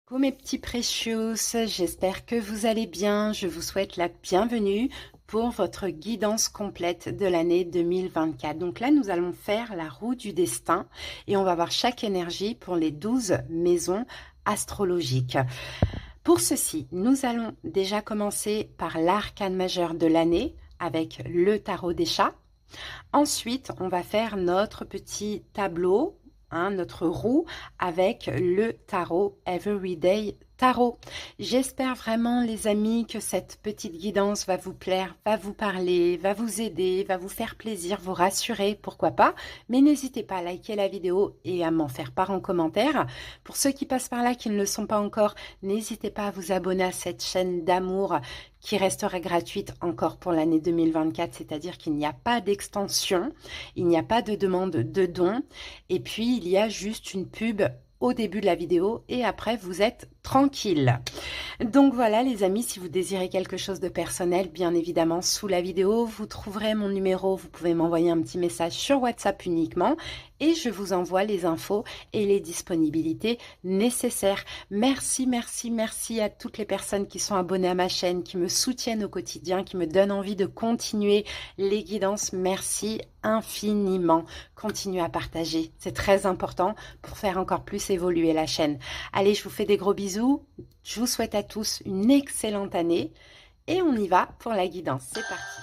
Coucou mes petits precious, j'espère que vous allez bien. Je vous souhaite la bienvenue pour votre guidance complète de l'année 2024. Donc là, nous allons faire la roue du destin et on va voir chaque énergie pour les 12 maisons astrologiques. Pour ceci, nous allons déjà commencer par l'arcane majeur de l'année avec le tarot des chats. Ensuite, on va faire notre petit tableau, notre roue avec le tarot Everyday Tarot. J'espère vraiment les amis que cette petite guidance va vous plaire, va vous parler, va vous aider, va vous faire plaisir, vous rassurer, pourquoi pas. Mais n'hésitez pas à liker la vidéo et à m'en faire part en commentaire. Pour ceux qui passent par là, qui ne le sont pas encore, n'hésitez pas à vous abonner à cette chaîne d'amour qui restera gratuite encore pour l'année 2024, c'est-à-dire qu'il n'y a pas d'extension, il n'y a pas de demande de dons, et puis il y a juste une pub au début de la vidéo et après vous êtes tranquille. Donc voilà les amis, si vous désirez quelque chose de personnel, bien évidemment sous la vidéo vous trouverez mon numéro, vous pouvez m'envoyer un petit message sur WhatsApp uniquement et je vous envoie les infos et les disponibilités nécessaires. Merci, merci, merci à toutes les personnes qui sont abonnées à ma chaîne, qui me soutiennent au quotidien, qui me donnent envie de continuer les guidances. Merci infiniment. Continuez à partager, c'est très important pour faire encore plus évoluer la chaîne. Allez, je vous fais des gros bisous. Je vous souhaite à tous une excellente année et on y va pour la guidance. C'est parti.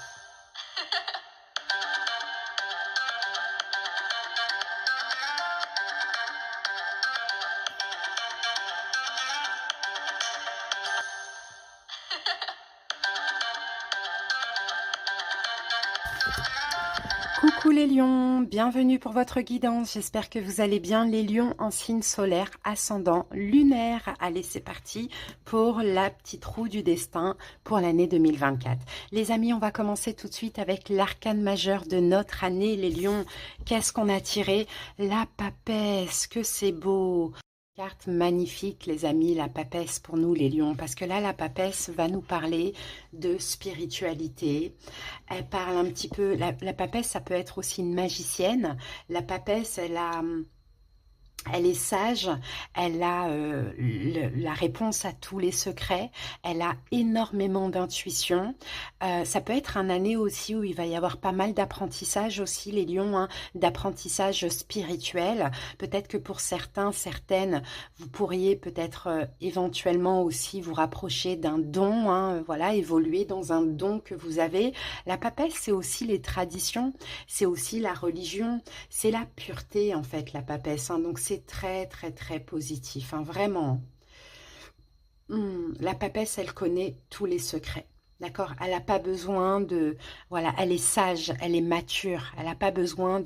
Coucou les lions, bienvenue pour votre guidance, j'espère que vous allez bien les lions en signe solaire, ascendant, lunaire. Allez c'est parti pour la petite roue du destin pour l'année 2024. Les amis, on va commencer tout de suite avec l'arcane majeur de notre année les lions. Qu'est-ce qu'on a tiré? La papesse, que c'est beau! Carte magnifique les amis, la papesse pour nous les lions, parce que là la papesse va nous parler de spiritualité. Elle parle un petit peu, la papesse ça peut être aussi une magicienne. La papesse elle est sage, elle a la réponse à tous les secrets, elle a énormément d'intuition. Ça peut être une année aussi où il va y avoir pas mal d'apprentissage aussi, les lions, d'apprentissage spirituel. Peut-être que pour certains, certaines, vous pourriez peut-être éventuellement aussi vous rapprocher d'un don, voilà, évoluer dans un don que vous avez. La papesse, c'est aussi les traditions, c'est aussi la religion, c'est la pureté en fait, la papesse. Donc c'est très très très positif, vraiment. La papesse, elle connaît tous les secrets. D'accord, elle n'a pas besoin de... Voilà, elle est sage, elle est mature, elle n'a pas besoin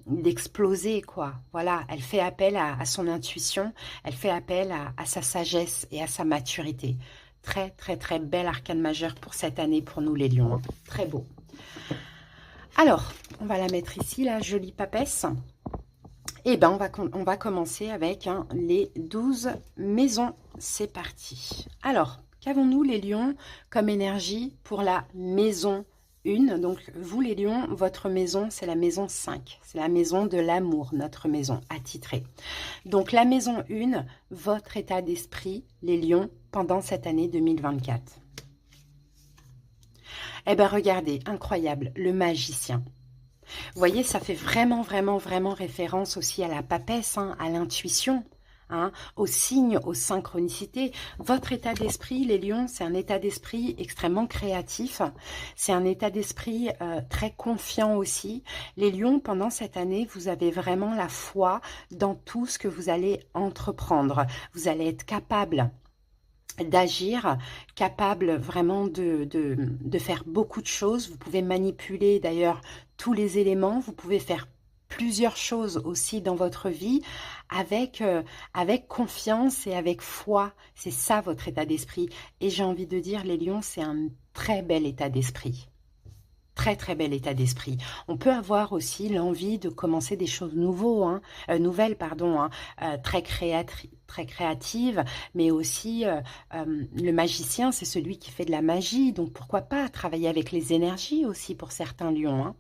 d'exploser, quoi. Voilà, elle fait appel à son intuition, elle fait appel à sa sagesse et à sa maturité. Très, très, très bel arcane majeur pour cette année, pour nous les lions. Très beau. Alors, on va la mettre ici, la jolie papesse. Et ben, on va commencer avec les 12 maisons. C'est parti. Alors, qu'avons-nous les lions comme énergie pour la maison 1? Donc, vous les lions, votre maison, c'est la maison 5. C'est la maison de l'amour, notre maison attitrée. Donc, la maison 1, votre état d'esprit, les lions, pendant cette année 2024. Eh bien, regardez, incroyable, le magicien. Vous voyez, ça fait vraiment, vraiment, vraiment référence aussi à la papesse, à l'intuition, aux signes, aux synchronicités. Votre état d'esprit, les lions, c'est un état d'esprit extrêmement créatif. C'est un état d'esprit très confiant aussi. Les lions, pendant cette année, vous avez vraiment la foi dans tout ce que vous allez entreprendre. Vous allez être capable d'agir, capable vraiment de faire beaucoup de choses. Vous pouvez manipuler d'ailleurs tous les éléments, vous pouvez faire plusieurs choses aussi dans votre vie avec confiance et avec foi. C'est ça votre état d'esprit. Et j'ai envie de dire, les lions, c'est un très bel état d'esprit. Très très bel état d'esprit. On peut avoir aussi l'envie de commencer des choses nouvelles, très créatives, mais aussi le magicien, c'est celui qui fait de la magie, donc pourquoi pas travailler avec les énergies aussi pour certains lions.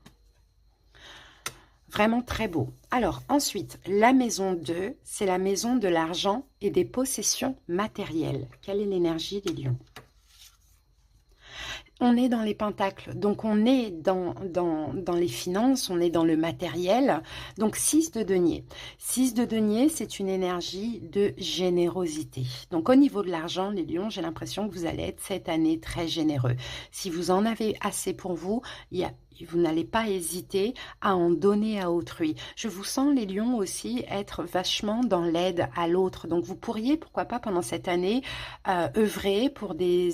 Vraiment très beau. Alors ensuite, la maison 2, c'est la maison de l'argent et des possessions matérielles. Quelle est l'énergie des lions? On est dans les pentacles, donc on est dans les finances, on est dans le matériel. Donc 6 de denier. 6 de denier, c'est une énergie de générosité. Donc au niveau de l'argent, les lions, j'ai l'impression que vous allez être cette année très généreux. Si vous en avez assez pour vous, vous n'allez pas hésiter à en donner à autrui. Je vous sens, les lions, aussi être vachement dans l'aide à l'autre. Donc vous pourriez, pourquoi pas, pendant cette année, œuvrer pour des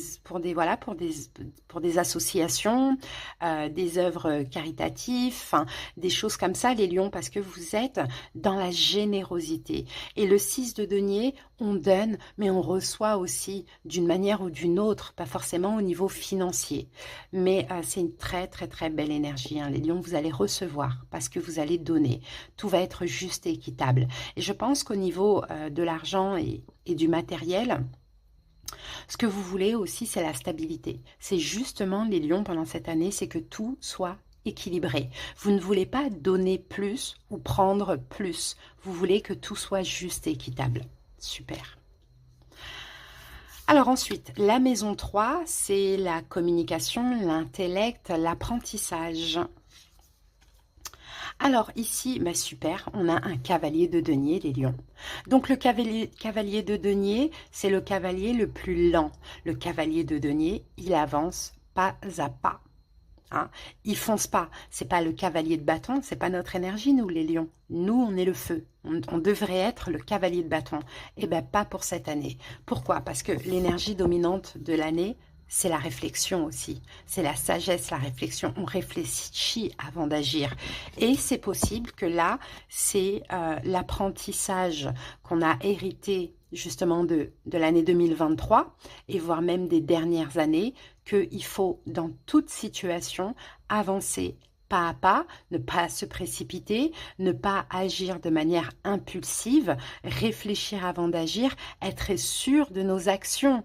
associations, des œuvres caritatives, enfin, des choses comme ça, les lions, parce que vous êtes dans la générosité. Et le 6 de denier, on donne, mais on reçoit aussi d'une manière ou d'une autre, pas forcément au niveau financier. Mais c'est une très, très, très belle énergie, hein. Les lions, vous allez recevoir parce que vous allez donner. Tout va être juste et équitable. Et je pense qu'au niveau de l'argent et du matériel, ce que vous voulez aussi, c'est la stabilité. C'est justement, les lions, pendant cette année, c'est que tout soit équilibré. Vous ne voulez pas donner plus ou prendre plus. Vous voulez que tout soit juste et équitable. Super. Alors ensuite, la maison 3, c'est la communication, l'intellect, l'apprentissage. Alors ici, bah super, on a un cavalier de denier, les lions. Donc le cavalier de denier, c'est le cavalier le plus lent. Le cavalier de denier, il avance pas à pas. Hein. Il fonce pas. C'est pas le cavalier de bâton, c'est pas notre énergie, nous les lions. Nous, on est le feu. On devrait être le cavalier de bâton. Eh bien, pas pour cette année. Pourquoi? Parce que l'énergie dominante de l'année, c'est la réflexion aussi. C'est la sagesse, la réflexion. On réfléchit avant d'agir. Et c'est possible que là, c'est l'apprentissage qu'on a hérité justement de l'année 2023 et voire même des dernières années, qu'il faut dans toute situation avancer pas à pas, ne pas se précipiter, ne pas agir de manière impulsive, réfléchir avant d'agir, être sûr de nos actions.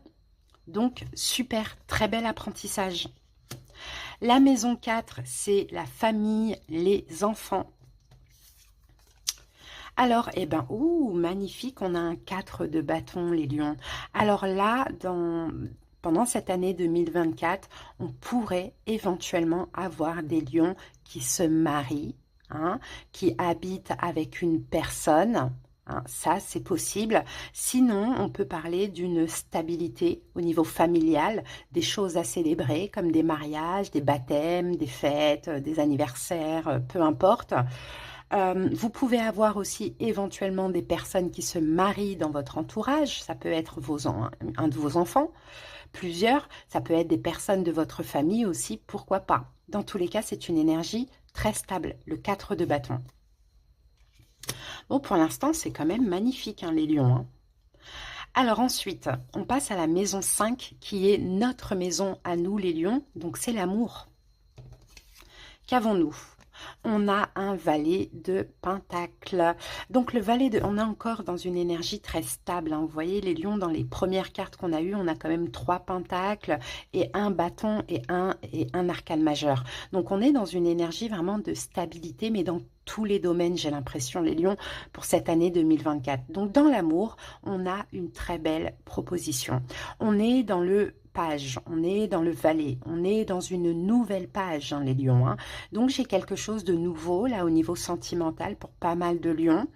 Donc, super, très bel apprentissage. La maison 4, c'est la famille, les enfants. Alors, eh ben, ouh, magnifique, on a un 4 de bâton, les lions. Alors là, pendant cette année 2024, on pourrait éventuellement avoir des lions qui se marient, hein, qui habitent avec une personne. Hein, ça, c'est possible. Sinon, on peut parler d'une stabilité au niveau familial, des choses à célébrer comme des mariages, des baptêmes, des fêtes, des anniversaires, peu importe. Vous pouvez avoir aussi éventuellement des personnes qui se marient dans votre entourage. Ça peut être un de vos enfants, plusieurs. Ça peut être des personnes de votre famille aussi, pourquoi pas. Dans tous les cas, c'est une énergie très stable, le 4 de bâton. Bon, pour l'instant, c'est quand même magnifique, hein, les lions. Hein. Alors ensuite, on passe à la maison 5, qui est notre maison à nous, les lions. Donc, c'est l'amour. Qu'avons-nous? On a un valet de pentacle. Donc le valet on est encore dans une énergie très stable. Hein. Vous voyez, les lions, dans les premières cartes qu'on a eues, on a quand même 3 pentacles et un bâton et un arcane majeur. Donc on est dans une énergie vraiment de stabilité, mais dans tous les domaines, j'ai l'impression, les lions, pour cette année 2024. Donc dans l'amour, on a une très belle proposition. On est dans le page, on est dans le valet, on est dans une nouvelle page, hein, les lions. Hein. Donc j'ai quelque chose de nouveau là au niveau sentimental pour pas mal de lions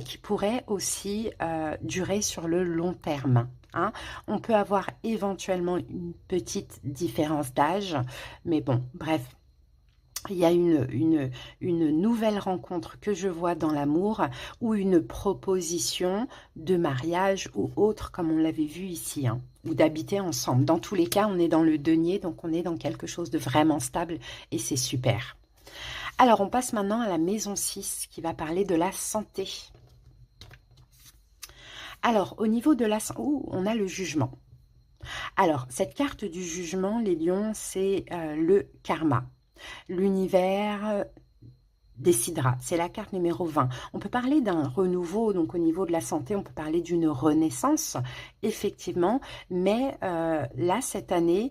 qui pourrait aussi durer sur le long terme. Hein. On peut avoir éventuellement une petite différence d'âge, mais bon, bref. Il y a une nouvelle rencontre que je vois dans l'amour ou une proposition de mariage ou autre, comme on l'avait vu ici, hein, ou d'habiter ensemble. Dans tous les cas, on est dans le denier, donc on est dans quelque chose de vraiment stable et c'est super. Alors, on passe maintenant à la maison 6 qui va parler de la santé. Alors, au niveau de la santé, on a le jugement. Alors, cette carte du jugement, les lions, c'est le karma. L'univers décidera. C'est la carte numéro 20. On peut parler d'un renouveau, donc au niveau de la santé, on peut parler d'une renaissance, effectivement. Mais là, cette année,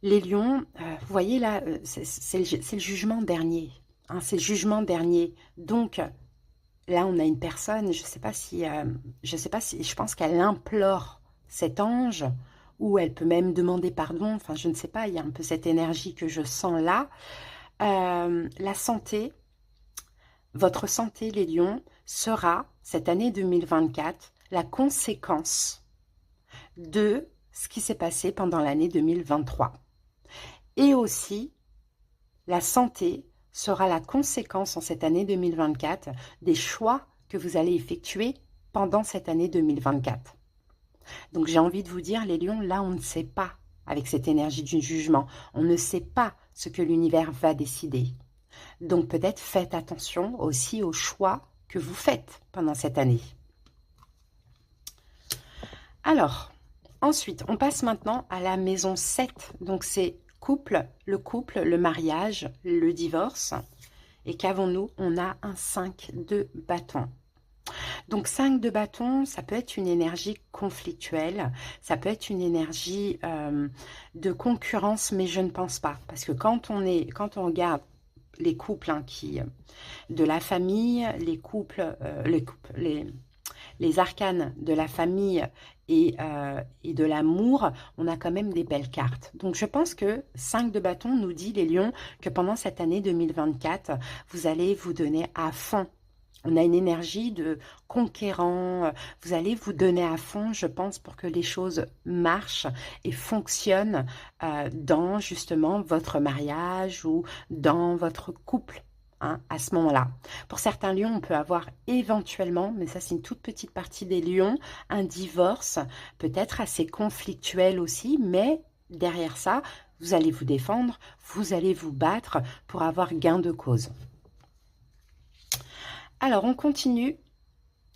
les lions, vous voyez là, c'est le jugement dernier. hein, c'est le jugement dernier. Donc, là, on a une personne, je sais pas si, je pense qu'elle implore cet ange, ou elle peut même demander pardon, enfin, je ne sais pas, il y a un peu cette énergie que je sens là. La santé, votre santé, les lions, sera, cette année 2024, la conséquence de ce qui s'est passé pendant l'année 2023. Et aussi, la santé sera la conséquence en cette année 2024 des choix que vous allez effectuer pendant cette année 2024. Donc j'ai envie de vous dire, les lions, là on ne sait pas, avec cette énergie du jugement, on ne sait pas ce que l'univers va décider. Donc peut-être faites attention aussi aux choix que vous faites pendant cette année. Alors, ensuite, on passe maintenant à la maison 7. Donc c'est couple, le mariage, le divorce. Et qu'avons-nous? On a un 5 de bâton. Donc 5 de bâton, ça peut être une énergie conflictuelle, ça peut être une énergie de concurrence, mais je ne pense pas. Parce que quand on regarde les couples hein, de la famille, les arcanes de la famille et de l'amour, on a quand même des belles cartes. Donc je pense que 5 de bâton nous dit, les lions, que pendant cette année 2024, vous allez vous donner à fond. On a une énergie de conquérant, vous allez vous donner à fond, je pense, pour que les choses marchent et fonctionnent dans justement votre mariage ou dans votre couple. Hein, à ce moment-là. Pour certains lions, on peut avoir éventuellement, mais ça c'est une toute petite partie des lions, un divorce, peut-être assez conflictuel aussi, mais derrière ça, vous allez vous défendre, vous allez vous battre pour avoir gain de cause. Alors, on continue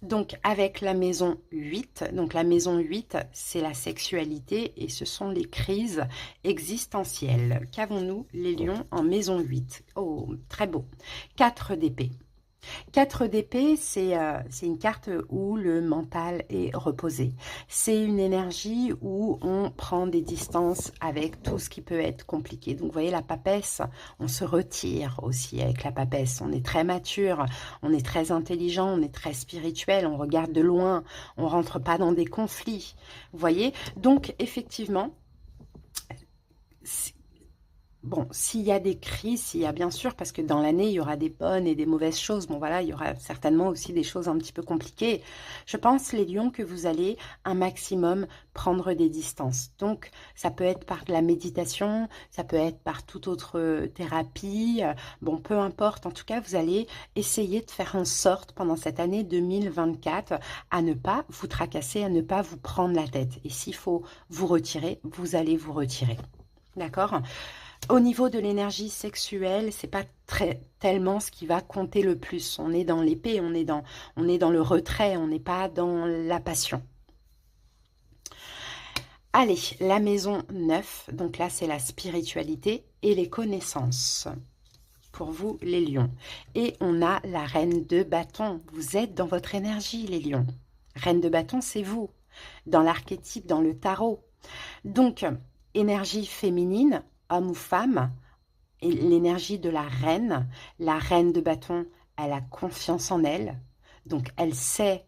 donc avec la maison 8. Donc la maison 8, c'est la sexualité et ce sont les crises existentielles. Qu'avons-nous les lions en maison 8? Oh, très beau. 4 d'épée. 4 d'épée, c'est une carte où le mental est reposé. C'est une énergie où on prend des distances avec tout ce qui peut être compliqué. Donc, vous voyez, la papesse, on se retire aussi avec la papesse. On est très mature, on est très intelligent, on est très spirituel, on regarde de loin, on rentre pas dans des conflits. Vous voyez? Donc, effectivement, bon, s'il y a des crises, s'il y a bien sûr, parce que dans l'année, il y aura des bonnes et des mauvaises choses. Bon, voilà, il y aura certainement aussi des choses un petit peu compliquées. Je pense, les lions, que vous allez un maximum prendre des distances. Donc, ça peut être par de la méditation, ça peut être par toute autre thérapie. Bon, peu importe. En tout cas, vous allez essayer de faire en sorte, pendant cette année 2024, à ne pas vous tracasser, à ne pas vous prendre la tête. Et s'il faut vous retirer, vous allez vous retirer. D'accord ? Au niveau de l'énergie sexuelle, c'est pas tellement ce qui va compter le plus. On est dans l'épée, on est dans le retrait, on n'est pas dans la passion. Allez, la maison 9, donc là c'est la spiritualité et les connaissances. Pour vous, les lions. Et on a la reine de bâton. Vous êtes dans votre énergie, les lions. Reine de bâton, c'est vous. Dans l'archétype, dans le tarot. Donc, énergie féminine, homme ou femme, et l'énergie de la reine de bâton, elle a confiance en elle, donc elle sait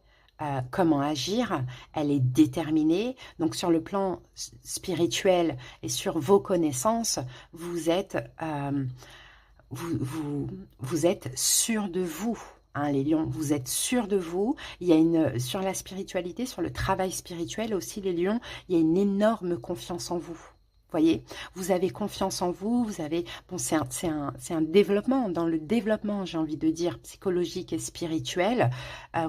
comment agir, elle est déterminée, donc sur le plan spirituel et sur vos connaissances, vous êtes sûr de vous. Hein, les lions, vous êtes sûrs de vous. Il y a sur la spiritualité, sur le travail spirituel aussi, les lions, il y a une énorme confiance en vous. Voyez, vous avez confiance en vous, vous avez, bon, c'est un développement, dans le développement, j'ai envie de dire, psychologique et spirituel.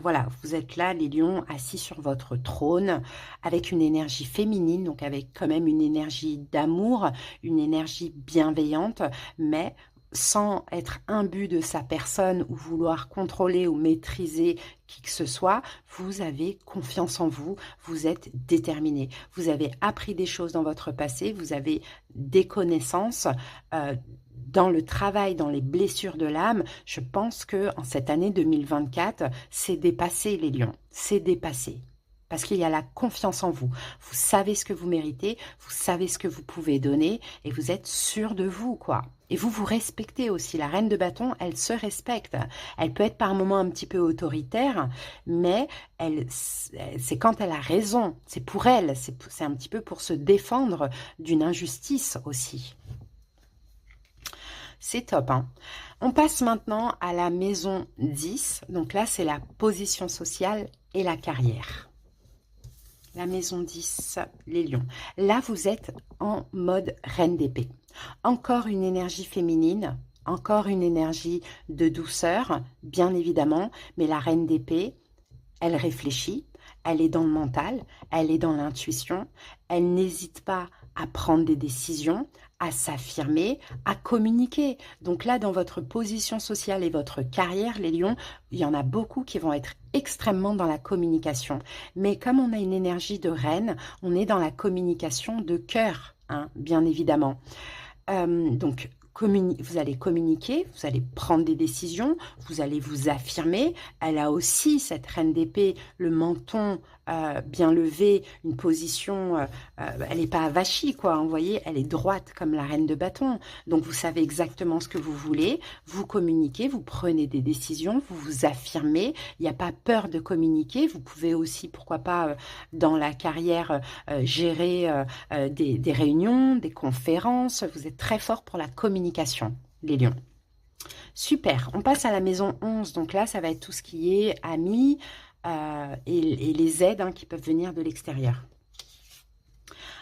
Voilà, vous êtes là, les lions, assis sur votre trône, avec une énergie féminine, donc avec quand même une énergie d'amour, une énergie bienveillante, mais sans être imbu de sa personne ou vouloir contrôler ou maîtriser qui que ce soit, vous avez confiance en vous, vous êtes déterminé. Vous avez appris des choses dans votre passé, vous avez des connaissances dans le travail, dans les blessures de l'âme. Je pense que en cette année 2024, c'est dépassé les lions, c'est dépassé. Parce qu'il y a la confiance en vous. Vous savez ce que vous méritez, vous savez ce que vous pouvez donner et vous êtes sûr de vous, quoi. Et vous vous respectez aussi. La reine de bâton, elle se respecte. Elle peut être par moments un petit peu autoritaire, mais c'est quand elle a raison. C'est pour elle. C'est un petit peu pour se défendre d'une injustice aussi. C'est top, hein. On passe maintenant à la maison 10. Donc là, c'est la position sociale et la carrière. La maison 10, les lions. Là, vous êtes en mode reine d'épée. Encore une énergie féminine, encore une énergie de douceur, bien évidemment. Mais la reine d'épée, elle réfléchit, elle est dans le mental, elle est dans l'intuition. Elle n'hésite pas à prendre des décisions, à s'affirmer, à communiquer. Donc là, dans votre position sociale et votre carrière, les lions, il y en a beaucoup qui vont être extrêmement dans la communication. Mais comme on a une énergie de reine, on est dans la communication de cœur, hein, bien évidemment. Donc, vous allez communiquer, vous allez prendre des décisions, vous allez vous affirmer. Elle a aussi, cette reine d'épée, le menton bien levé, une position, elle n'est pas avachie, quoi. Vous voyez, elle est droite comme la reine de bâton. Donc, vous savez exactement ce que vous voulez, vous communiquez, vous prenez des décisions, vous vous affirmez. Il n'y a pas peur de communiquer. Vous pouvez aussi, pourquoi pas, dans la carrière, gérer des réunions, des conférences. Vous êtes très fort pour la communication, les lions. Super, on passe à la maison 11. Donc là, ça va être tout ce qui est amis et les aides, hein, qui peuvent venir de l'extérieur.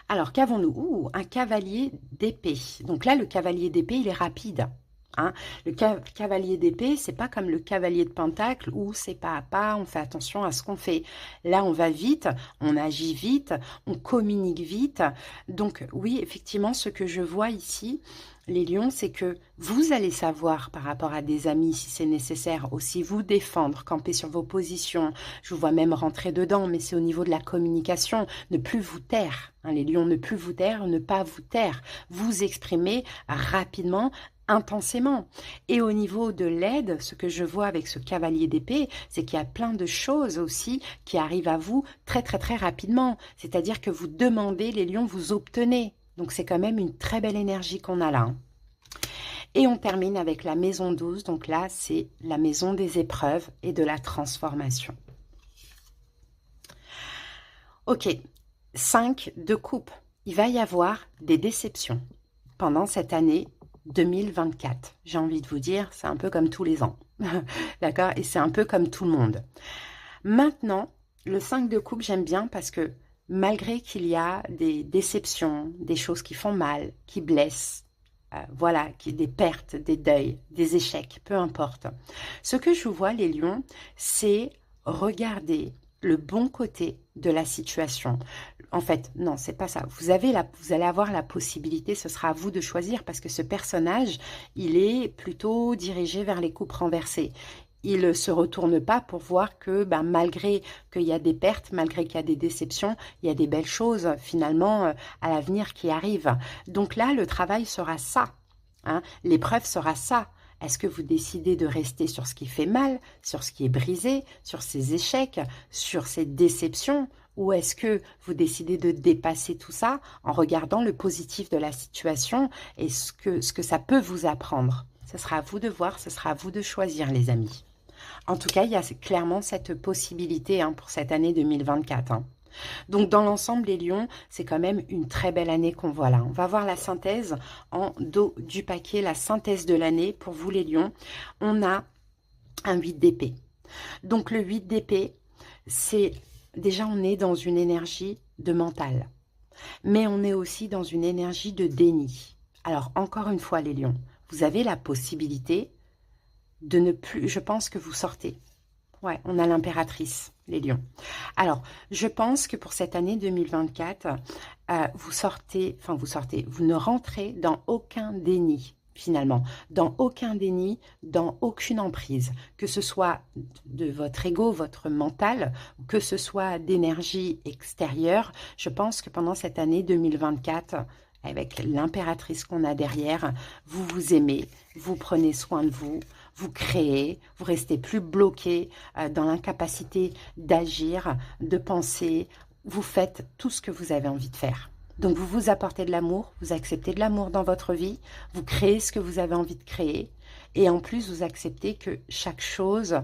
Alors, qu'avons-nous? Un cavalier d'épée. Donc là, le cavalier d'épée, il est rapide. Hein. Le cavalier d'épée, c'est pas comme le cavalier de pentacle où c'est pas à pas, on fait attention à ce qu'on fait. Là, on va vite, on agit vite, on communique vite. Donc oui, effectivement, ce que je vois ici, les lions, c'est que vous allez savoir par rapport à des amis, si c'est nécessaire, aussi vous défendre, camper sur vos positions. Je vous vois même rentrer dedans, mais c'est au niveau de la communication. Ne plus vous taire, hein, les lions, ne plus vous taire, ne pas vous taire. Vous exprimer rapidement, intensément. Et au niveau de l'aide, ce que je vois avec ce cavalier d'épée, c'est qu'il y a plein de choses aussi qui arrivent à vous très très très rapidement. C'est-à-dire que vous demandez, les lions, vous obtenez. Donc c'est quand même une très belle énergie qu'on a là. Hein. Et on termine avec la maison 12. Donc là, c'est la maison des épreuves et de la transformation. Ok, 5 de coupe. Il va y avoir des déceptions pendant cette année 2024. J'ai envie de vous dire, c'est un peu comme tous les ans. D'accord? Et c'est un peu comme tout le monde. Maintenant, le 5 de coupe, j'aime bien parce que malgré qu'il y a des déceptions, des choses qui font mal, qui blessent, voilà, des pertes, des deuils, des échecs, peu importe. Ce que je vois, les lions, c'est regarder le bon côté de la situation. En fait, non, c'est pas ça. Vous allez avoir la possibilité, ce sera à vous de choisir parce que ce personnage, il est plutôt dirigé vers les coupes renversées. Il ne se retourne pas pour voir que malgré qu'il y a des pertes, malgré qu'il y a des déceptions, il y a des belles choses finalement à l'avenir qui arrivent. Donc là, le travail sera ça. Hein. L'épreuve sera ça. Est-ce que vous décidez de rester sur ce qui fait mal, sur ce qui est brisé, sur ces échecs, sur ces déceptions, ou est-ce que vous décidez de dépasser tout ça en regardant le positif de la situation et ce que ça peut vous apprendre? Ce sera à vous de voir, ce sera à vous de choisir, les amis. En tout cas, il y a clairement cette possibilité pour cette année 2024. Hein. Donc, dans l'ensemble, les lions, c'est quand même une très belle année qu'on voit là. On va voir la synthèse en dos du paquet, la synthèse de l'année. Pour vous, les lions, on a un 8 d'épée. Donc, le 8 d'épée, c'est... Déjà, on est dans une énergie de mental. Mais on est aussi dans une énergie de déni. Alors, encore une fois, les lions, vous avez la possibilité de ne plus... Je pense que vous sortez. Ouais, on a l'impératrice, les lions. Alors, je pense que pour cette année 2024, vous ne rentrez dans aucun déni, finalement. Dans aucun déni, dans aucune emprise. Que ce soit de votre ego, votre mental, ou que ce soit d'énergie extérieure. Je pense que pendant cette année 2024, avec l'impératrice qu'on a derrière, vous vous aimez, vous prenez soin de vous, vous créez, vous restez plus bloqué dans l'incapacité d'agir, de penser, vous faites tout ce que vous avez envie de faire. Donc vous vous apportez de l'amour, vous acceptez de l'amour dans votre vie, vous créez ce que vous avez envie de créer, et en plus vous acceptez que chaque chose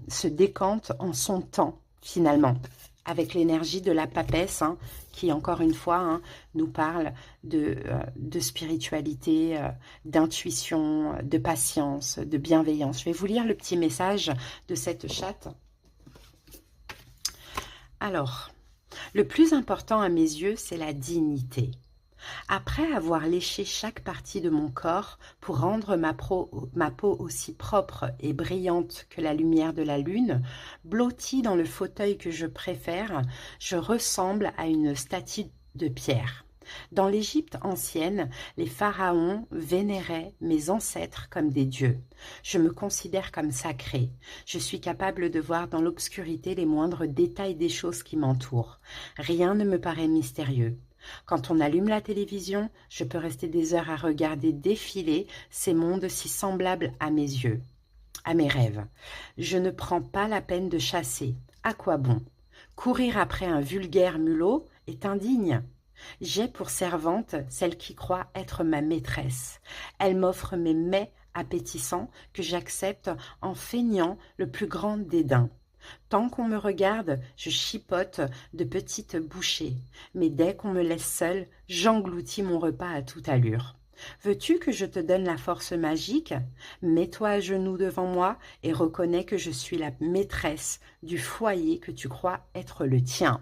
se décante en son temps finalement, avec l'énergie de la papesse, hein, qui encore une fois hein, nous parle de spiritualité, d'intuition, de patience, de bienveillance. Je vais vous lire le petit message de cette chatte. Alors, le plus important à mes yeux, c'est la dignité. Après avoir léché chaque partie de mon corps pour rendre ma peau aussi propre et brillante que la lumière de la lune, blottie dans le fauteuil que je préfère, je ressemble à une statue de pierre. Dans l'Égypte ancienne, les pharaons vénéraient mes ancêtres comme des dieux. Je me considère comme sacrée. Je suis capable de voir dans l'obscurité les moindres détails des choses qui m'entourent. Rien ne me paraît mystérieux. Quand on allume la télévision, je peux rester des heures à regarder défiler ces mondes si semblables à mes yeux, à mes rêves. Je ne prends pas la peine de chasser. À quoi bon? Courir après un vulgaire mulot est indigne. J'ai pour servante celle qui croit être ma maîtresse. Elle m'offre mes mets appétissants que j'accepte en feignant le plus grand dédain. Tant qu'on me regarde, je chipote de petites bouchées, mais dès qu'on me laisse seule, j'engloutis mon repas à toute allure. Veux-tu que je te donne la force magique? Mets-toi à genoux devant moi et reconnais que je suis la maîtresse du foyer que tu crois être le tien.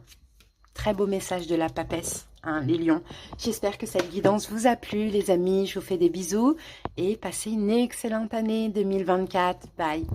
Très beau message de la papesse, hein, les lions. J'espère que cette guidance vous a plu, les amis. Je vous fais des bisous et passez une excellente année 2024. Bye!